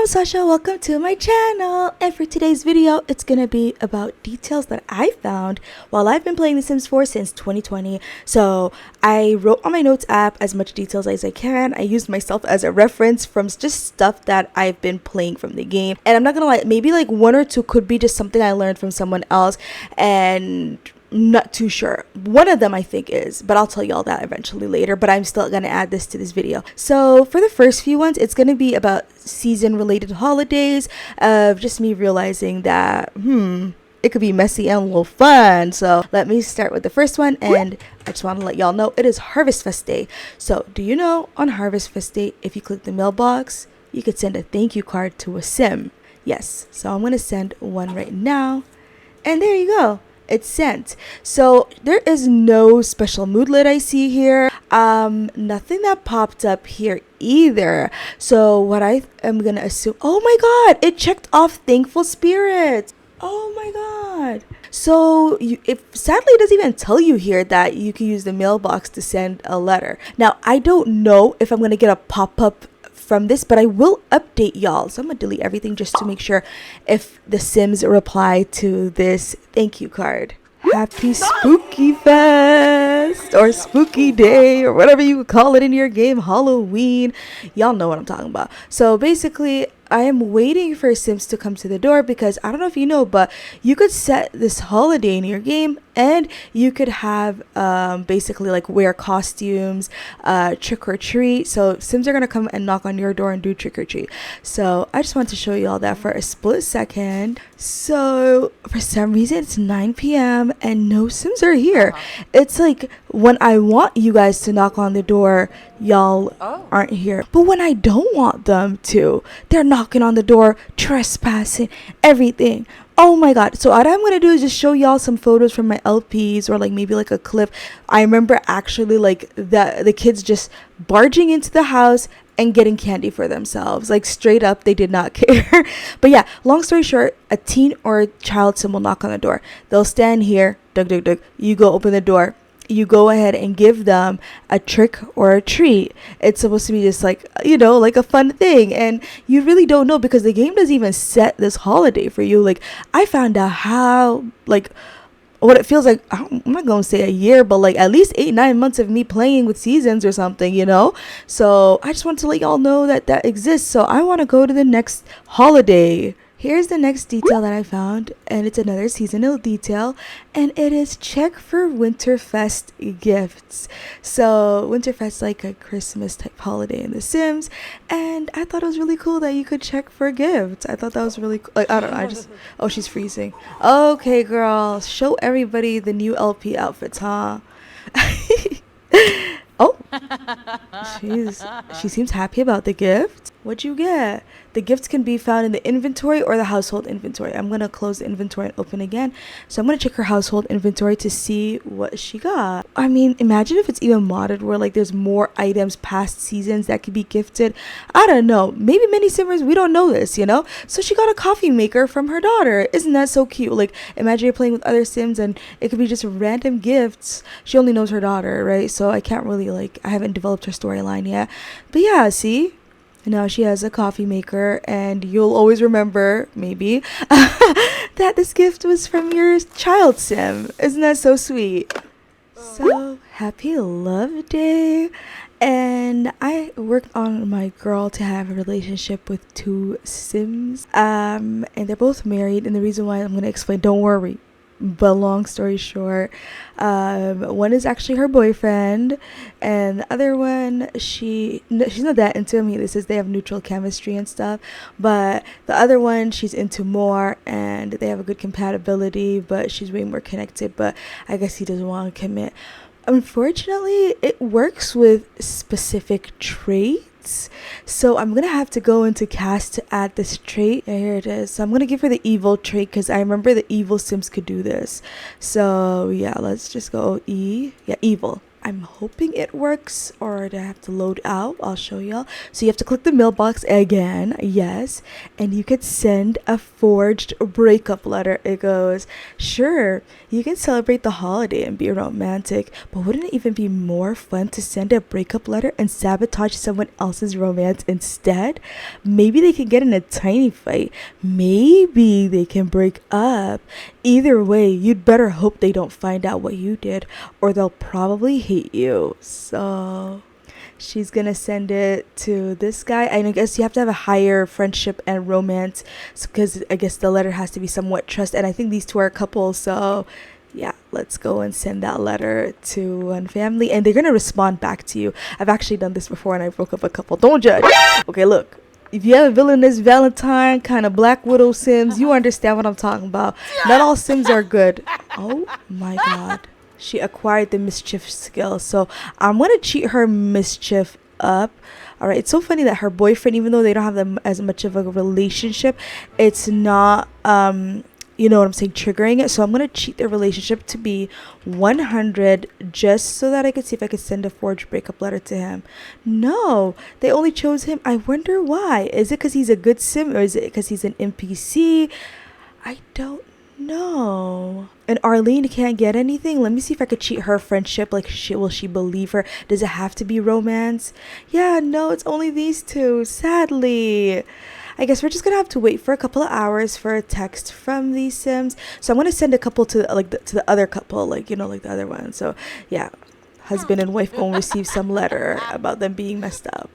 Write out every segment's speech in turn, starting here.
I'm Sasha, welcome to my channel, and for today's video, it's gonna be about details that I found while I've been playing The Sims 4 since 2020. So I wrote on my notes app as much details as I can. I used myself as a reference from just stuff that I've been playing from the game, and I'm not gonna lie, maybe like one or two could be just something I learned from someone else, and not too sure. One of them I think is, but I'll tell you all that eventually later, but I'm still gonna add this to this video. So for the first few ones, it's gonna be about season related holidays, of just me realizing that it could be messy and a little fun. So let me start with the first one, and I just want to let y'all know it is Harvest Fest Day. So do you know on Harvest Fest Day, if you click the mailbox, you could send a thank you card to a sim? Yes, so I'm gonna send one right now, and there you go. It's sent. So there is no special moodlet I see here. Nothing that popped up here either. So what I am gonna assume, oh my god, it checked off thankful spirits. Oh my god. So sadly it doesn't even tell you here that you can use the mailbox to send a letter. Now I don't know if I'm gonna get a pop-up from this, but I will update y'all. So I'm gonna delete everything just to make sure if the Sims reply to this thank you card. Happy Spooky Fest or Spooky Day or whatever you would call it in your game, Halloween. Y'all know what I'm talking about. So basically I am waiting for Sims to come to the door because I don't know if you know, but you could set this holiday in your game and you could have basically like wear costumes, trick or treat. So Sims are gonna come and knock on your door and do trick or treat. So I just want to show you all that for a split second. So for some reason it's 9 p.m. and no Sims are here. It's like when I want you guys to knock on the door, y'all aren't here. But when I don't want them to, they're knocking on the door, trespassing, everything. Oh my god. So what I'm gonna do is just show y'all some photos from my LPs, or like maybe like a clip. I remember actually like the kids just barging into the house and getting candy for themselves, like straight up. They did not care. But yeah, long story short, a teen or a child Sim will knock on the door. They'll stand here, dug dug dug, you go open the door, you go ahead and give them a trick or a treat. It's supposed to be just like, you know, like a fun thing, and you really don't know because the game doesn't even set this holiday for you. Like I found out how, like, what it feels like, I'm not gonna say a year, but like at least 8-9 months of me playing with seasons or something, you know. So I just want to let y'all know that that exists. So I want to go to the next holiday. Here's the next detail that I found, and it's another seasonal detail, and it is check for Winterfest gifts. So Winterfest, like a Christmas type holiday in The Sims, and I thought it was really cool that you could check for gifts. I thought that was really cool. Like, I don't know, oh, she's freezing. Okay, girl, show everybody the new LP outfits, huh? Oh, she seems happy about the gift. What'd you get? The gifts can be found in the inventory or the household inventory. I'm gonna close the inventory and open again. So I'm gonna check her household inventory to see what she got. I mean, imagine if it's even modded where like there's more items past seasons that could be gifted. I don't know. Maybe many simmers, we don't know this, you know? So she got a coffee maker from her daughter. Isn't that so cute? Like imagine you're playing with other Sims and it could be just random gifts. She only knows her daughter, right? So I can't really like, I haven't developed her storyline yet. But yeah, see? Now she has a coffee maker, and you'll always remember, maybe, that this gift was from your child Sim. Isn't that so sweet? So, happy love day. And I worked on my girl to have a relationship with 2 Sims. And they're both married, and the reason why I'm going to explain, don't worry. But long story short, one is actually her boyfriend, and the other one, she's not that into him. This is, they have neutral chemistry and stuff, but the other one, she's into more, and they have a good compatibility, but she's way more connected, but I guess he doesn't want to commit. Unfortunately, it works with specific traits. So I'm gonna have to go into cast to add this trait. Yeah, here it is. So I'm gonna give her the evil trait because I remember the evil Sims could do this. So yeah, let's just go evil. I'm hoping it works, or do I have to load out? I'll show y'all. So you have to click the mailbox again, yes, and you could send a forged breakup letter. It goes, sure, you can celebrate the holiday and be romantic, but wouldn't it even be more fun to send a breakup letter and sabotage someone else's romance instead? Maybe they can get in a tiny fight. Maybe they can break up. Either way, you'd better hope they don't find out what you did, or they'll probably hate you. So she's gonna send it to this guy. I guess you have to have a higher friendship and romance, because I guess the letter has to be somewhat trust. And I think these two are a couple, so yeah, let's go and send that letter to one family, and they're gonna respond back to you. I've actually done this before, and I broke up a couple. Don't judge. Okay, look. If you have a villainous Valentine kind of Black Widow Sims, you understand what I'm talking about. Not all Sims are good. Oh my god. She acquired the mischief skill. So I'm going to cheat her mischief up. Alright, it's so funny that her boyfriend, even though they don't have as much of a relationship, it's not you know what I'm saying, triggering it. So I'm going to cheat their relationship to be 100, just so that I could see if I could send a forged breakup letter to him. No, they only chose him. I wonder why. Is it because he's a good sim, or is it because he's an NPC? I don't know. And Arlene can't get anything. Let me see if I could cheat her friendship. Like, will she believe her? Does it have to be romance? Yeah, no, it's only these two, sadly. I guess we're just gonna have to wait for a couple of hours for a text from these Sims. So I'm gonna send a couple to to the other couple, like, you know, like the other one. So yeah, husband and wife gonna receive some letter about them being messed up,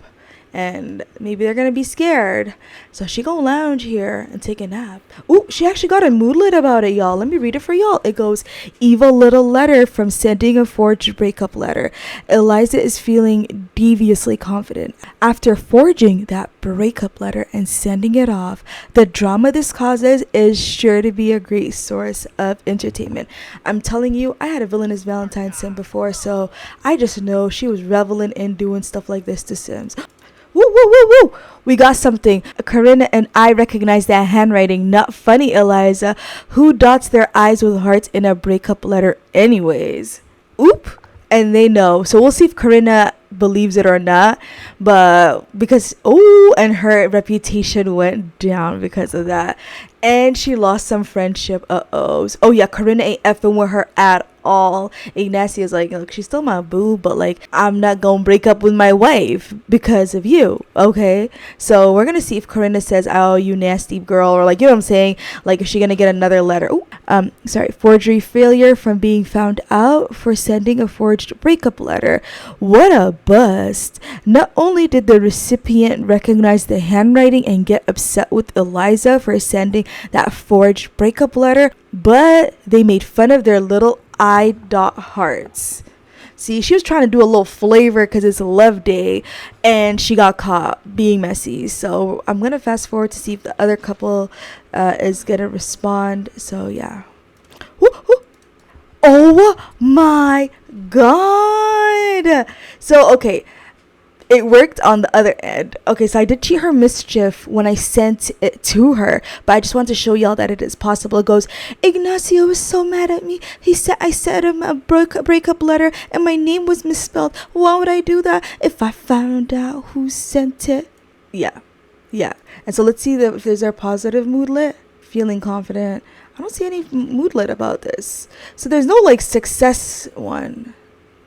and maybe they're gonna be scared. So she gonna lounge here and take a nap. Ooh, she actually got a moodlet about it, y'all. Let me read it for y'all. It goes, evil little letter from sending a forged breakup letter. Eliza is feeling deviously confident after forging that breakup letter and sending it off. The drama this causes is sure to be a great source of entertainment. I'm telling you, I had a villainous Valentine sim before, so I just know she was reveling in doing stuff like this to Sims. Woo, woo, woo, woo. We got something. Corinna and I recognize that handwriting. Not funny, Eliza. Who dots their eyes with hearts in a breakup letter anyways? Oop. And they know. So we'll see if Corinna believes it or not. But because, and her reputation went down because of that. And she lost some friendship. Oh yeah, Corinna ain't effing with her at all. Ignacio's like, look, she's still my boo, but like, I'm not gonna break up with my wife because of you, okay? So we're gonna see if Corinna says, oh, you nasty girl, or like, you know what I'm saying? Like, is she gonna get another letter? Forgery failure from being found out for sending a forged breakup letter. What a bust. Not only did the recipient recognize the handwriting and get upset with Eliza for sending that forged breakup letter, but they made fun of their little I dot hearts. See, she was trying to do a little flavor because it's love day, and she got caught being messy. So I'm gonna fast forward to see if the other couple is gonna respond. So yeah. Oh my god. So okay, it worked on the other end. Okay, so I did cheat her mischief when I sent it to her, but I just want to show y'all that it is possible. It goes, Ignacio was so mad at me. He said I sent him a breakup letter and my name was misspelled. Why would I do that if I found out who sent it? Yeah. And so let's see if there's a positive moodlet. Feeling confident. I don't see any moodlet about this. So there's no like success one.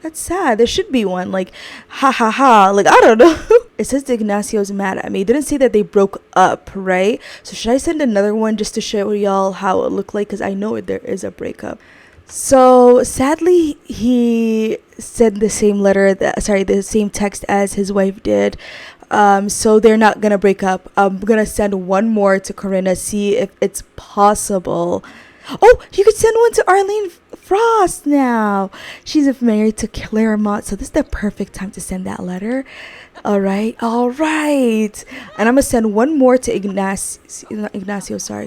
That's sad. There should be one. Like, ha ha ha. Like, I don't know. It says Ignacio's mad at me. It didn't say that they broke up, right? So should I send another one just to show y'all how it looked like? Because I know there is a breakup. So sadly, he sent the same the same text as his wife did. So they're not going to break up. I'm going to send one more to Corinna, see if it's possible. Oh, you could send one to Arlene Frost now. She's married to Claremont, so this is the perfect time to send that letter. All right. And I'm gonna send one more to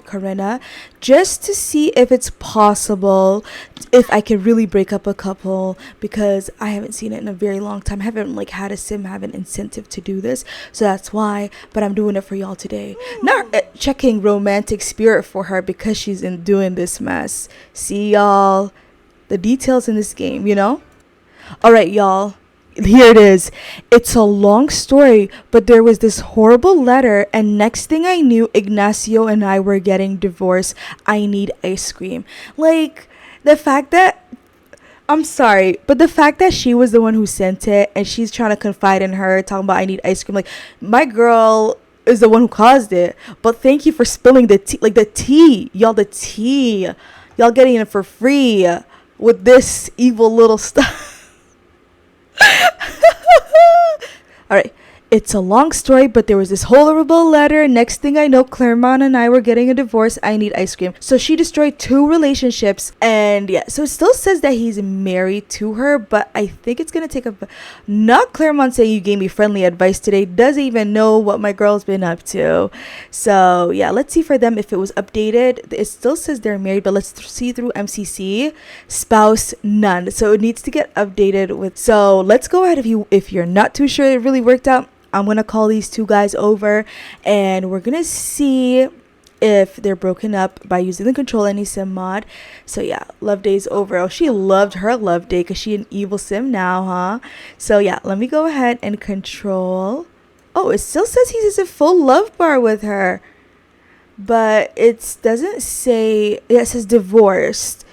Corinna, just to see if it's possible, if I can really break up a couple, because I haven't seen it in a very long time. I haven't like had a sim have an incentive to do this, so that's why. But I'm doing it for y'all today. Not checking romantic spirit for her because she's doing this mess. See y'all, the details in this game, you know. All right, y'all. Here it is. It's a long story, but there was this horrible letter, and next thing I knew, Ignacio and I were getting divorced. I need ice cream. Like, the fact that I'm sorry, but the fact that she was the one who sent it and she's trying to confide in her, talking about I need ice cream, like, my girl is the one who caused it. But thank you for spilling the tea. Like, the tea. Y'all, the tea. Y'all getting it for free with this evil little stuff. All right. It's a long story, but there was this horrible letter. Next thing I know, Claremont and I were getting a divorce. I need ice cream. So she destroyed 2 relationships. And yeah, so it still says that he's married to her, but I think it's going to take a... Not Claremont saying you gave me friendly advice today. Doesn't even know what my girl's been up to. So yeah, let's see for them if it was updated. It still says they're married, but let's see through MCC. Spouse, none. So it needs to get updated with... So let's go ahead. If you're not too sure it really worked out, I'm going to call these 2 guys over and we're going to see if they're broken up by using the Control Any Sim mod. So yeah, love day's over. Oh, she loved her love day because she an evil sim now, huh? So yeah, let me go ahead and control. Oh, it still says he's in full love bar with her. But it doesn't say, it says divorced.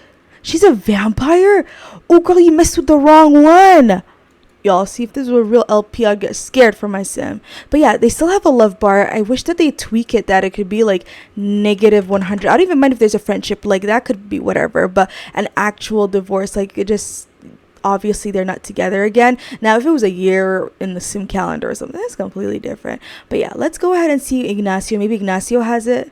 She's a vampire? Oh girl, you messed with the wrong one. Y'all, see if this was a real LP, I'd get scared for my sim. But yeah, they still have a love bar. I wish that they tweak it that it could be like -100. I don't even mind if there's a friendship, like that could be whatever. But an actual divorce, like it just, obviously they're not together again. Now if it was a year in the sim calendar or something, that's completely different. But yeah, let's go ahead and see Ignacio. Maybe Ignacio has it.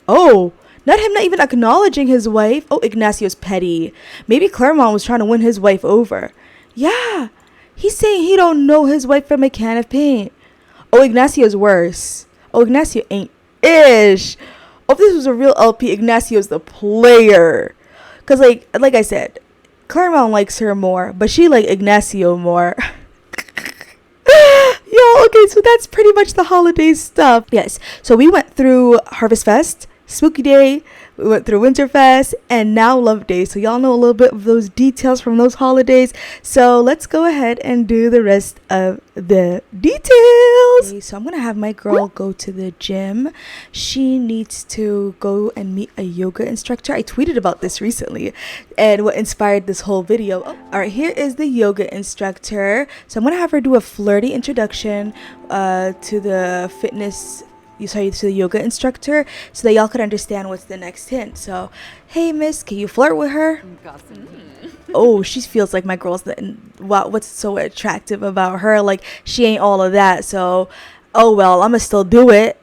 Oh, not even acknowledging his wife. Oh, Ignacio's petty. Maybe Claremont was trying to win his wife over. Yeah, he's saying he don't know his wife from a can of paint. Oh, Ignacio's worse. Oh, Ignacio ain't ish. Oh, if this was a real LP, Ignacio's the player. Because, like I said, Claremont likes her more, but she like Ignacio more. Yo, okay, so that's pretty much the holiday stuff. Yes, so we went through Harvest Fest, Spooky Day, we went through Winterfest, and now Love Day. So y'all know a little bit of those details from those holidays. So let's go ahead and do the rest of the details. Okay, so I'm going to have my girl go to the gym. She needs to go and meet a yoga instructor. I tweeted about this recently and what inspired this whole video. Oh, all right, here is the yoga instructor. So I'm going to have her do a flirty introduction to the to the yoga instructor so that y'all could understand what's the next hint. So, hey miss, can you flirt with her? Oh, she feels like my girl's wow, what's so attractive about her? Like, she ain't all of that. So, oh well, I'ma still do it.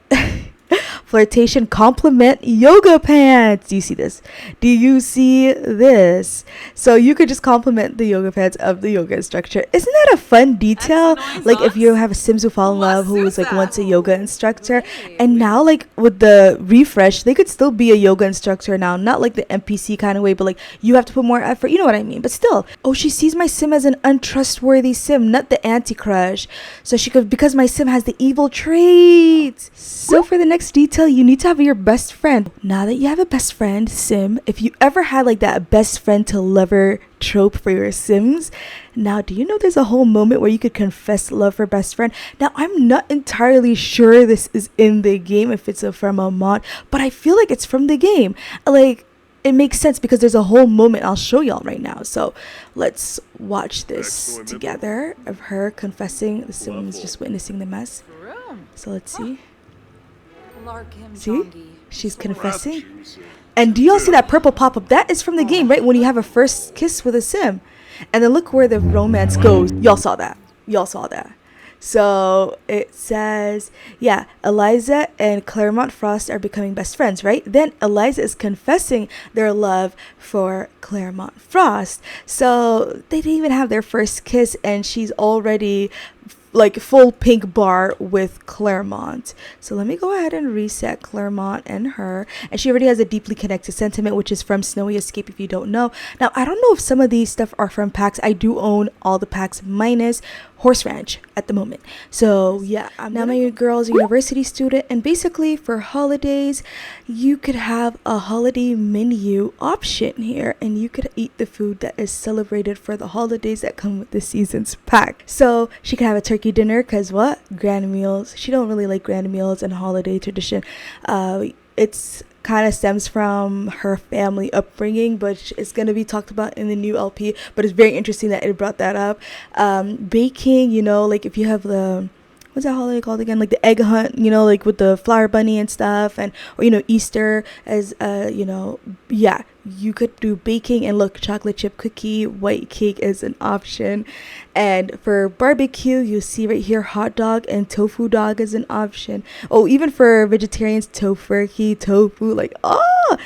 Flirtation compliment yoga pants. Do you see this? Do you see this? So you could just compliment the yoga pants of the yoga instructor. Isn't that a fun detail? Like if you have a Sims who fall in love who was like once a yoga instructor, and now like with the refresh, they could still be a yoga instructor now. Not like the NPC kind of way, but like you have to put more effort. You know what I mean? But still, oh, she sees my sim as an untrustworthy sim, not the anti-crush. So she could, because my sim has the evil traits. So for the next detail, you need to have your best friend. Now that you have a best friend sim, if you ever had like that best friend to lover trope for your sims, now do you know there's a whole moment where you could confess love for best friend? Now I'm not entirely sure this is in the game, if it's from a mod, but I feel like it's from the game. Like it makes sense because there's a whole moment I'll show y'all right now. So let's watch this together of her confessing. The sim is just witnessing the mess. So let's see. See? She's confessing. And do y'all see that purple pop-up? That is from the game, right? When you have a first kiss with a sim. And then look where the romance goes. Y'all saw that. Y'all saw that. So it says, yeah, Eliza and Claremont Frost are becoming best friends, right? Then Eliza is confessing their love for Claremont Frost. So they didn't even have their first kiss and she's already like full pink bar with Claremont. So let me go ahead and reset Claremont and her. And she already has a deeply connected sentiment, which is from Snowy Escape, if you don't know. Now, I don't know if some of these stuff are from packs. I do own all the packs minus horse ranch at the moment. So yeah, now my girl's a university student, and basically for holidays you could have a holiday menu option here, and you could eat the food that is celebrated for the holidays that come with the season's pack. So she could have a turkey dinner, because what, grand meals, she don't really like grand meals and holiday tradition. It's kind of stems from her family upbringing, but it's going to be talked about in the new LP. But it's very interesting that it brought that up. Baking, you know, like if you have the, what's that holiday called again, like the egg hunt, you know, like with the flower bunny and stuff, and or, you know, Easter as you know, yeah, you could do baking. And look, chocolate chip cookie, white cake is an option. And for barbecue, you see right here, hot dog and tofu dog is an option. Oh, even for vegetarians, tofurkey, tofu, like, oh.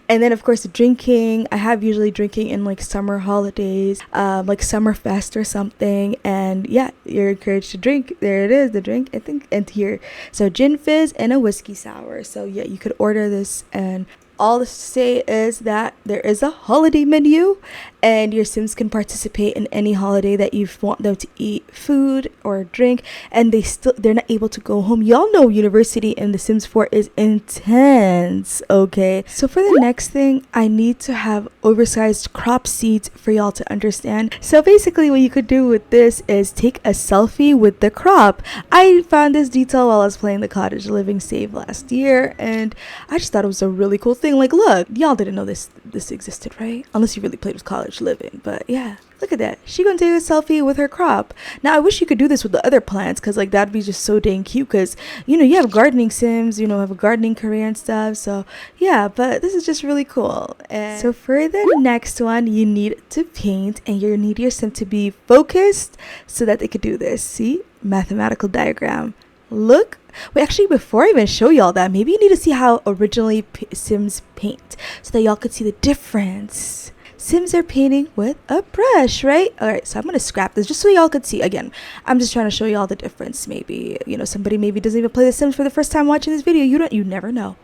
And then of course drinking, I have usually drinking in like summer holidays, like Summerfest or something. And yeah, you're encouraged to drink. There it is, the drink, I think, and here, so gin fizz and a whiskey sour. So yeah, you could order this, and all to say is that there is a holiday menu, and your Sims can participate in any holiday that you want them to eat food or drink, and they're not able to go home. Y'all know university in The Sims 4 is intense, okay? So for the next thing, I need to have oversized crop seeds for y'all to understand. So basically what you could do with this is take a selfie with the crop. I found this detail while I was playing the Cottage Living Save last year, and I just thought it was a really cool thing. Like, look, y'all didn't know this existed, right? Unless you really played with College Living. But yeah, look at that, she gonna take a selfie with her crop. Now I wish you could do this with the other plants, because like that'd be just so dang cute, because you know you have gardening Sims, you know, have a gardening career and stuff. So yeah, but this is just really cool. And so for the next one, you need to paint, and you need your Sim to be focused so that they could do this. See, mathematical diagram. Look, wait, actually before I even show y'all that, maybe you need to see how originally Sims paint, so that y'all could see the difference. Sims are painting with a brush, right? All right, so I'm gonna scrap this just so y'all could see. Again, I'm just trying to show y'all the difference. Maybe, you know, somebody maybe doesn't even play The Sims for the first time watching this video. You never know.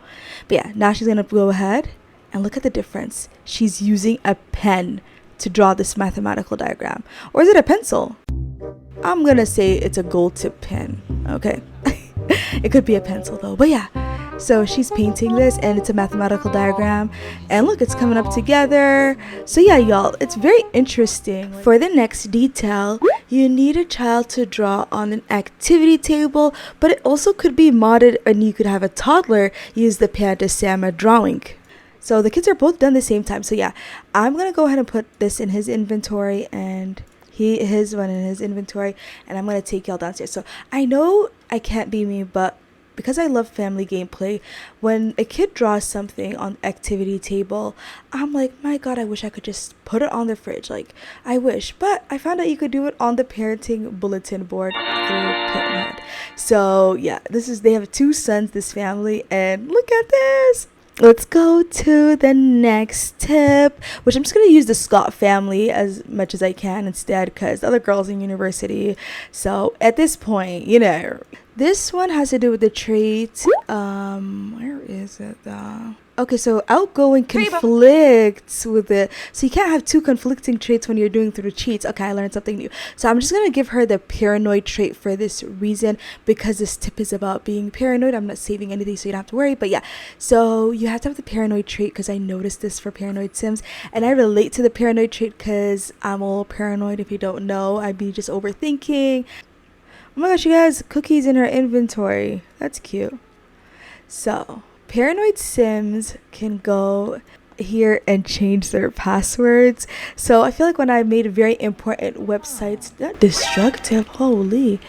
But yeah, now she's gonna go ahead and look at the difference. She's using a pen to draw this mathematical diagram. Or is it a pencil? I'm gonna say it's a gold tip pen, okay? It could be a pencil though, but yeah. So she's painting this, and it's a mathematical diagram, and look, it's coming up together. So yeah, y'all, it's very interesting. For the next detail, you need a child to draw on an activity table, but it also could be modded, and you could have a toddler use the Panda Sama drawing. So the kids are both done the same time. So yeah, I'm gonna go ahead and put this in his inventory, and his one in his inventory, and I'm gonna take y'all downstairs. So I know I can't be me, but because I love family gameplay, when a kid draws something on the activity table, I'm like, my god, I wish I could just put it on the fridge. Like, I wish. But I found out you could do it on the parenting bulletin board through Parenthood. So yeah, they have 2 sons, this family, and look at this. Let's go to the next tip, which I'm just going to use the Scott family as much as I can instead, because the other girls in university. So at this point, you know, this one has to do with the trait. Where is it though? Okay, so outgoing conflicts with it. So you can't have 2 conflicting traits when you're doing through cheats. Okay, I learned something new. So I'm just going to give her the paranoid trait for this reason, because this tip is about being paranoid. I'm not saving anything, so you don't have to worry. But yeah, so you have to have the paranoid trait, because I noticed this for paranoid Sims. And I relate to the paranoid trait because I'm all paranoid. If you don't know, I'd be just overthinking. Oh my gosh, you guys, cookies in her inventory. That's cute. So paranoid Sims can go here and change their passwords. So I feel like when I made very important websites, that destructive, holy.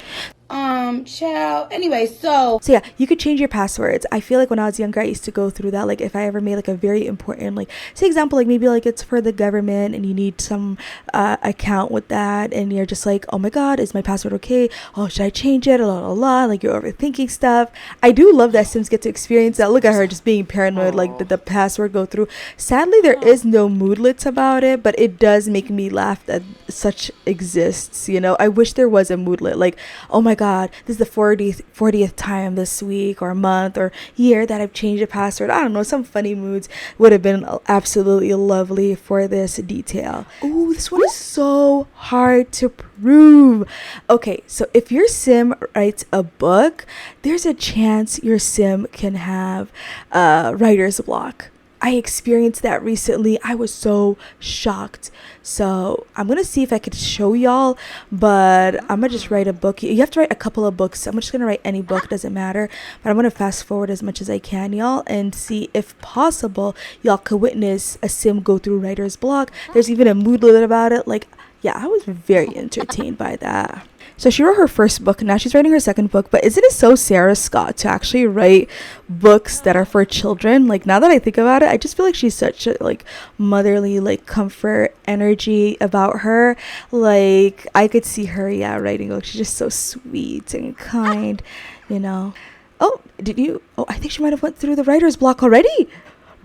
Child. Anyway, so yeah, you could change your passwords. I feel like when I was younger, I used to go through that. Like if I ever made like a very important, like say example, like maybe like it's for the government and you need some account with that, and you're just like, oh my god, is my password okay? Oh, should I change it? Like you're overthinking stuff. I do love that Sims get to experience that. Look at her just being paranoid, like did the password go through? Sadly, there is no moodlets about it, but it does make me laugh that such exists, you know. I wish there was a moodlet, like, oh my god, this is the 40th time this week or month or year that I've changed the password. I don't know, some funny moods would have been absolutely lovely for this detail. Ooh, this one is so hard to prove. Okay, so if your sim writes a book, there's a chance your sim can have writer's block. I experienced that recently. I was so shocked. So I'm gonna see if I could show y'all, but I'm gonna just write a book. You have to write a couple of books. I'm just gonna write any book, doesn't matter. But I'm gonna fast forward as much as I can, y'all, and see if possible y'all could witness a sim go through writer's block. There's even a moodlet about it. Like, yeah, I was very entertained by that. So she wrote her first book, now she's writing her second book. But isn't it so Sarah Scott to actually write books that are for children? Like, now that I think about it, I just feel like she's such a like motherly, like comfort energy about her. Like, I could see her, yeah, writing books. She's just so sweet and kind, you know. Oh, I think she might have went through the writer's block already.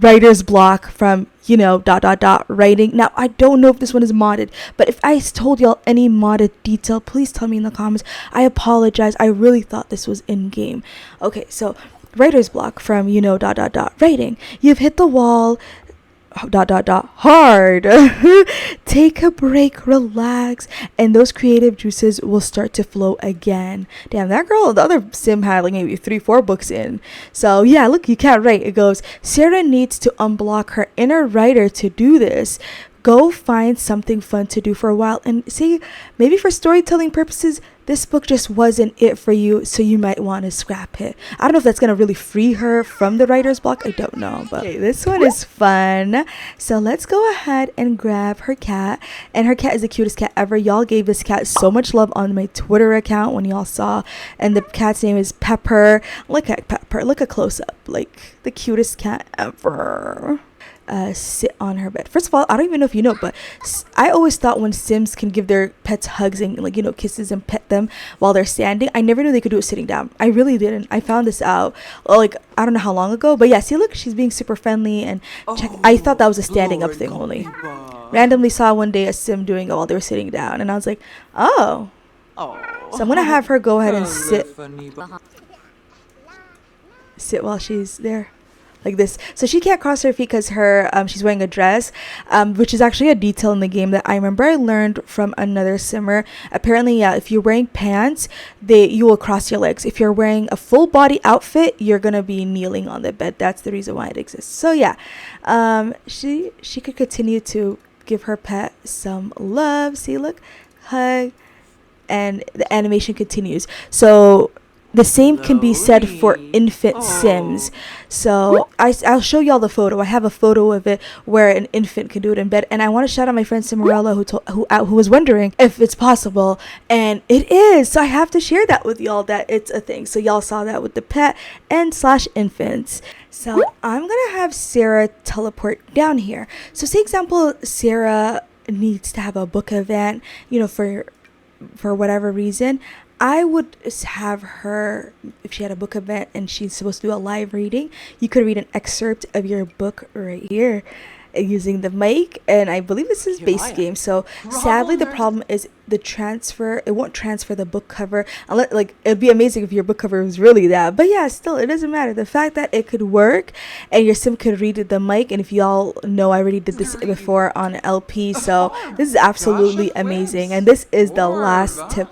Writer's block from writing. Now, I don't know if this one is modded, but if I told y'all any modded detail, please tell me in the comments. I apologize. I really thought this was in game. Okay, so writer's block from writing. You've hit the wall hard. Take a break, relax, and those creative juices will start to flow again. Damn, that girl, the other sim had like maybe 3-4 books in. So yeah, look, you can't write. It goes, Sarah needs to unblock her inner writer to do this. Go find something fun to do for a while. And see, maybe for storytelling purposes, this book just wasn't it for you, so you might want to scrap it. I don't know if that's going to really free her from the writer's block. I don't know, but okay, this one is fun. So let's go ahead and grab her cat. And her cat is the cutest cat ever. Y'all gave this cat so much love on my Twitter account when y'all saw. And the cat's name is Pepper. Look at Pepper. Look at close up. Like, the cutest cat ever. Sit on her bed. First of all, I don't even know if you know, but I always thought when Sims can give their pets hugs and like kisses and pet them while they're standing, I never knew they could do it sitting down. I really didn't. I found this out like I don't know how long ago, but yeah, see, look, she's being super friendly and check. I thought that was a standing up thing only. Randomly saw one day a Sim doing it while they were sitting down, and I was like, oh. So I'm gonna have her go ahead and sit while she's there. Like this, so she can't cross her feet because she's wearing a dress, which is actually a detail in the game that I remember I learned from another simmer. Apparently, yeah, if you're wearing pants, you will cross your legs. If you're wearing a full body outfit, you're gonna be kneeling on the bed. That's the reason why it exists. So yeah, she could continue to give her pet some love. See, look, hug, and the animation continues. So the same can be said for infant Sims. So I'll show y'all the photo. I have a photo of it where an infant can do it in bed. And I want to shout out my friend Cimarella who was wondering if it's possible. And it is. So I have to share that with y'all that it's a thing. So y'all saw that with the pet and / infants. So I'm going to have Sarah teleport down here. So say example, Sarah needs to have a book event, for whatever reason. I would have her, if she had a book event and she's supposed to do a live reading, you could read an excerpt of your book right here using the mic. And I believe this is base game. So sadly, the problem is the transfer. It won't transfer the book cover. It'd be amazing if your book cover was really that. But yeah, still, it doesn't matter. The fact that it could work and your sim could read the mic. And if y'all know, I already did this before on LP. So this is absolutely amazing. And this is the last tip.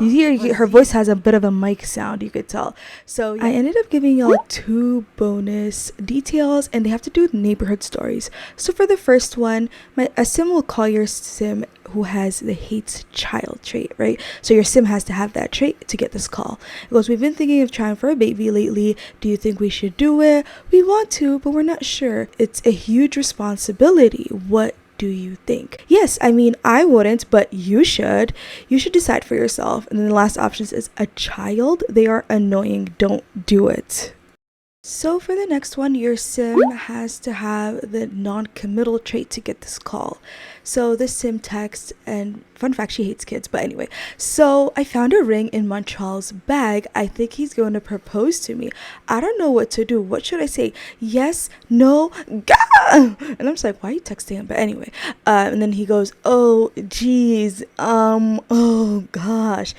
You hear her voice has a bit of a mic sound, you could tell. So I ended up giving y'all 2 bonus details, and they have to do with neighborhood stories. So for the first one, a sim will call your sim who has the hates child trait, right? So your sim has to have that trait to get this call. It goes, we've been thinking of trying for a baby lately. Do you think we should do it? We want to, but we're not sure. It's a huge responsibility. What do you think? Yes, I mean, I wouldn't, but you should. You should decide for yourself. And then the last option is a child. They are annoying. Don't do it. So for the next one, your sim has to have the non-committal trait to get this call. So this sim texts, and fun fact, she hates kids, but anyway. So I found a ring in Montreal's bag. I think he's going to propose to me. I don't know what to do. What should I say? Yes, no, gah! And I'm just like, why are you texting him? But anyway, and then he goes, oh, geez, oh gosh,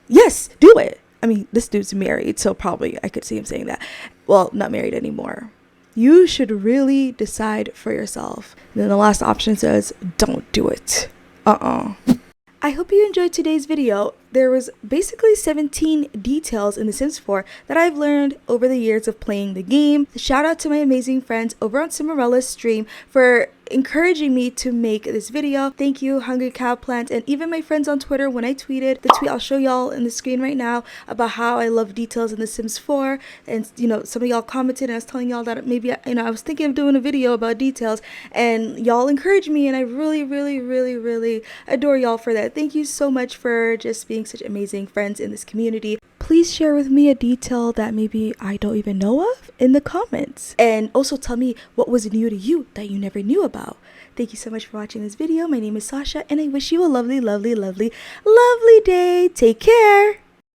Yes, do it. I mean, this dude's married, so probably I could see him saying that. Well, not married anymore. You should really decide for yourself. And then the last option says, don't do it. I hope you enjoyed today's video. There was basically 17 details in The Sims 4 that I've learned over the years of playing the game. Shout out to my amazing friends over on Cimarella's stream for encouraging me to make this video. Thank you, Hungry Cow Plant, and even my friends on Twitter when I tweeted the tweet I'll show y'all in the screen right now about how I love details in The Sims 4. And some of y'all commented, and I was telling y'all that maybe I was thinking of doing a video about details, and y'all encouraged me, and I really, really, really, really adore y'all for that. Thank you so much for just being such amazing friends in this community. Please share with me a detail that maybe I don't even know of in the comments. And also tell me what was new to you that you never knew about. Thank you so much for watching this video. My name is Sasha, and I wish you a lovely, lovely, lovely, lovely day. Take care.